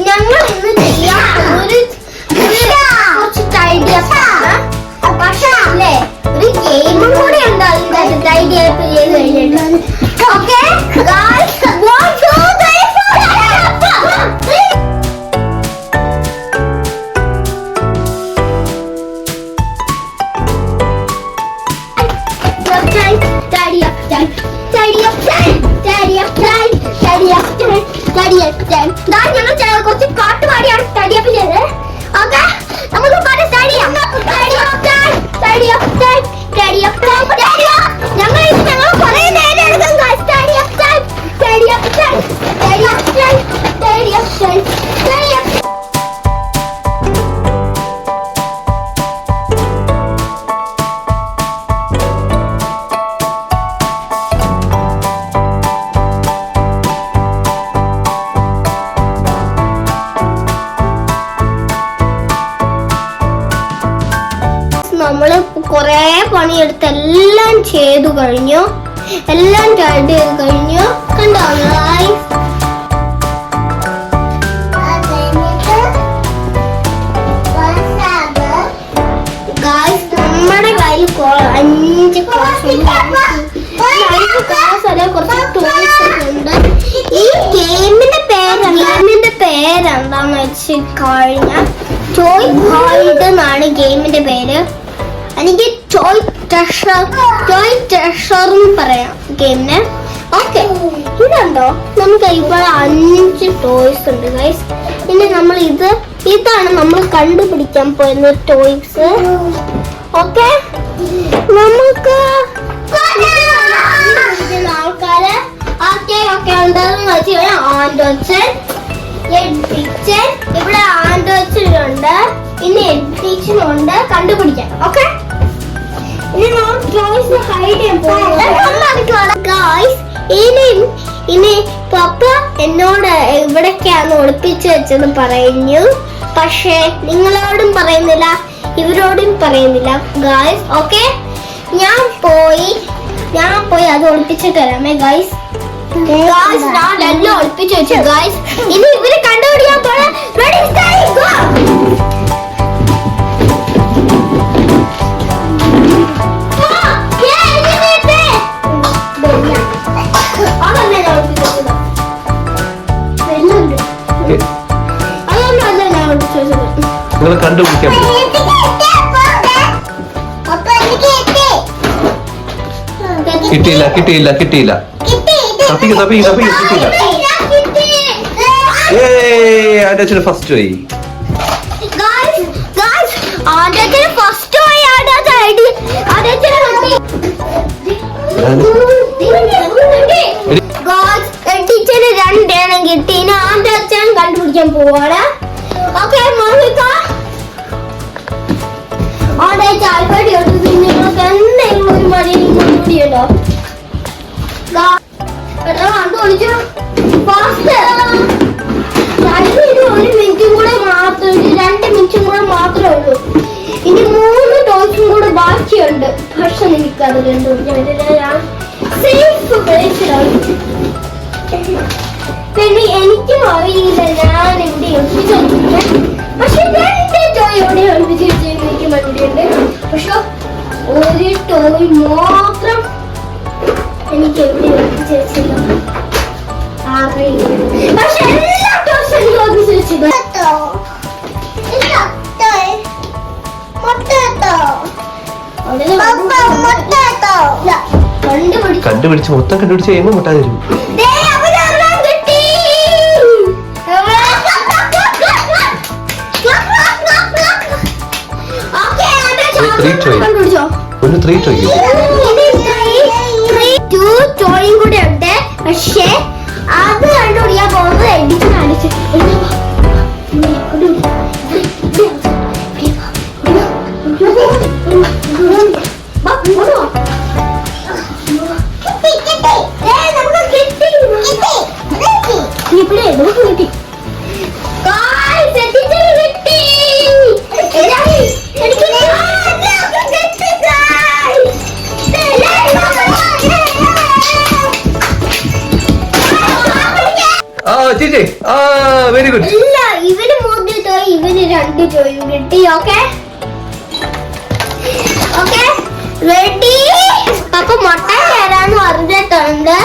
ഞങ്ങൾ ഇന്ന് ചെയ്യാൻ ഒരു പക്ഷേ അല്ലേ ഒരു ഗെയിമും കൂടെ ഉണ്ട് അതിന്റെ ഐഡിയ ചെയ്ത് കഴിഞ്ഞിട്ട്. ഓക്കെ ഞങ്ങൾ കുറച്ച് പാട്ട് പാടിയാണ് സ്റ്റഡിയപ്പ് ചെയ്ത്. ഓക്കെ നമുക്ക് പാട്ട് ഞങ്ങൾ കുറേ നേരം എടുക്കും. നമ്മള് കൊറേ പണിയെടുത്ത് എല്ലാം ചെയ്തു കഴിഞ്ഞു. എല്ലാം റെഡി ചെയ്ത് കഴിഞ്ഞു. കണ്ടോ നമ്മുടെ കയ്യിൽ 5 ക്ലാസ് ഉണ്ട്. ഈ ഗെയിമിന്റെ പേരെന്താന്ന് വെച്ച് കഴിഞ്ഞാൽ ടോയ് വേൾഡ് എന്നാണ് ഗെയിമിന്റെ പേര്. എനിക്ക് ടോയ് ട്രഷർ എന്ന് പറയാം ഗെയിമിന്. ഓക്കെ ഇതുണ്ടോ നമുക്ക് ഇപ്പോൾ 5 ടോയ്സ് ഉണ്ട് ഗൈസ്. പിന്നെ നമ്മൾ ഇതാണ് നമ്മൾ കണ്ടുപിടിക്കാൻ പോകുന്ന ടോയ്സ്. ഓക്കെ നമുക്ക് ആൾക്കാര് ഉണ്ടെന്ന് വെച്ച് ആൻഡോച്ചൻ എഡിച്ചൻ ഇവിടെ ആൻഡോച്ചനുണ്ട്. ഇനി എഡിച്ചനുണ്ട് കണ്ടുപിടിക്കാൻ. ഓക്കെ ഇനി നമ്മൾ ടോയ്സ് ഹൈഡ് ചെയ്യാൻ പോകും. ഇനി പപ്പ എന്നോട് എവിടേക്കാണ് ഒളിപ്പിച്ചു വെച്ചെന്ന് പറഞ്ഞു. പക്ഷേ നിങ്ങളോടും പറയുന്നില്ല ഇവരോടും പറയുന്നില്ല ഗായ്സ്. ഓക്കെ ഞാൻ പോയി അത് ഒളിപ്പിച്ചിട്ട് തരാമേ ഗായ്സ്. ഞാൻ എല്ലാം ഒളിപ്പിച്ചു വെച്ചു ഗായ്സ്. ഇനി ഇവര് കണ്ടുപിടിക്കാൻ പോണ റെഡി സ്റ്റഡി ഗോ. നിങ്ങൾ കണ്ടുപിടിക്കാൻ കിട്ടിയില്ല കിട്ടിയില്ല കിട്ടിയില്ല കിട്ടിയില്ല. ആൻഡോച്ചന് ഫസ്റ്റ് പോയി. ടീച്ചറ് 2 എണ്ണം കിട്ടി. ആൻഡോച്ചൻ കണ്ടുപിടിക്കാൻ പോവാണ്. ഓക്കെ ചായപ്പടി നിങ്ങൾക്ക് എന്തെങ്കിലും ഒരു മടി കൂടിയുണ്ടോ? കണ്ടുപിടിച്ചു. ഒരു മിനിറ്റും കൂടെ മാത്രം 2 മിനിറ്റും കൂടെ മാത്രമേ ഉള്ളൂ. ഇനി 3 ടോയ്സും കൂടെ ബാക്കിയുണ്ട്. പക്ഷെ എനിക്കത് കണ്ടുപിടിക്കാൻ സേഫ് പ്ലേസിലാണ്. പിന്നെ എനിക്കും അറിയില്ല ഞാൻ എവിടെ ഒളിപ്പിച്ചു വെച്ചിട്ടുണ്ട്. പക്ഷെ 2 ടോയ് എവിടെ ഒളിപ്പിച്ചു വെച്ചെന്ന് എനിക്ക് മറുപടിയുണ്ട്. പക്ഷെ ഒരു ടോയ് മാത്രം എനിക്ക് എവിടെ ഒളിപ്പിച്ചു വെച്ചില്ല അറിയില്ല. പക്ഷെ എല്ലാ ടോയ്സും എനിക്ക് ഒളിപ്പിച്ചു വെച്ചില്ല. കണ്ടുപിടിച്ച് മൊത്തം കണ്ടുപിടിച്ച് കഴിയുമ്പോ മുട്ടാതെ തരും. 3 ടോയ് കൂടെ ഉണ്ട്. പക്ഷേ അത് കണ്ടുപിടിക്കാൻ പോകുന്നത് എഡിച്ചനാണ്. ചെയ്. ആ വെരി ഗുഡ്. ഇല്ല, ഇവന് 3 ചോയ്, ഇവന് 2 ചോയും കിട്ടി. Okay okay ready. പപ്പ മുട്ട തരാന്ന് പറഞ്ഞിട്ടുണ്ട്.